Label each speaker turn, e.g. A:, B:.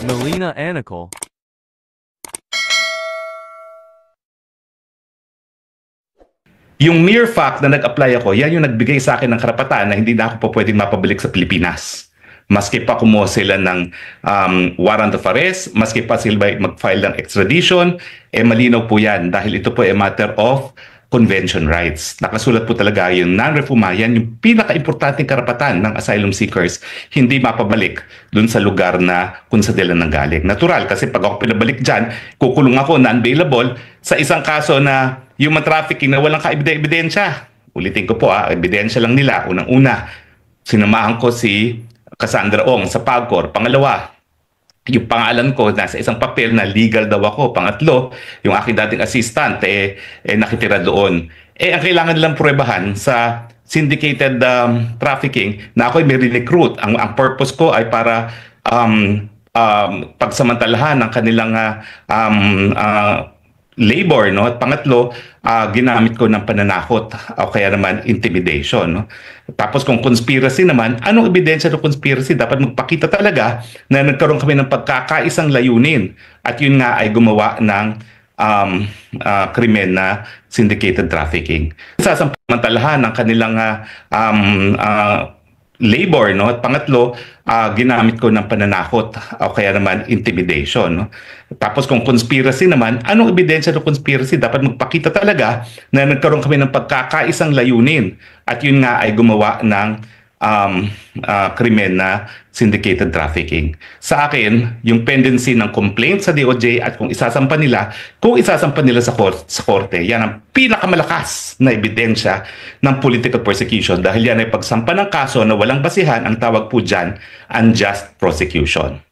A: Melina Anical.
B: Yung mere fact na nag-apply ako, yan yung nagbigay sa akin ng karapatan na hindi na ako pa pwedeng mapabalik sa Pilipinas. Maski pa kumuha sila ng warrant of arrest, maski pa sila mag-file ng extradition, malinaw po yan dahil ito po ay matter of convention rights. Nakasulat po talaga yung non-refuma, yan yung pinaka-importanting karapatan ng asylum seekers, hindi mapabalik dun sa lugar na kung sa nila nanggaling. Natural, kasi pag ako pinabalik dyan, kukulong ako non-bailable sa isang kaso na human trafficking na walang ka-ebidensya. Ulitin ko po, ebidensya lang nila. Unang-una, sinamahan ko si Cassandra Ong sa PAGCOR. Pangalawa, yung pangalan ko nasa isang papel na legal daw ako. Pangatlo, yung aking dating assistant nakitira doon. Ang kailangan nilang pruwebahan sa syndicated trafficking na ako ay may recruit. Ang purpose ko ay para pagsamantalahan ng kanilang labor, no? At pangatlo, ginamit ko ng pananakot o kaya naman intimidation, no? Tapos kung conspiracy naman, anong ebidensya ng conspiracy? Dapat magpakita talaga na nagkaroon kami ng pagkakaisang layunin at yun nga ay gumawa ng krimen na syndicated trafficking. Sasamantalahan ng kanilang labor, no? At pangatlo, ginamit ko ng pananakot o kaya naman intimidation, no? Tapos kung conspiracy naman, anong ebidensya ng conspiracy? Dapat magpakita talaga na nagkaroon kami ng pagkakaisang layunin at yun nga ay gumawa ng krimen na syndicated trafficking. Sa akin, yung pendency ng complaint sa DOJ at kung isasampa nila sa korte, yan ang pinakamalakas na ebidensya ng political persecution dahil yan ay pagsampa ng kaso na walang basihan, ang tawag po dyan, unjust prosecution.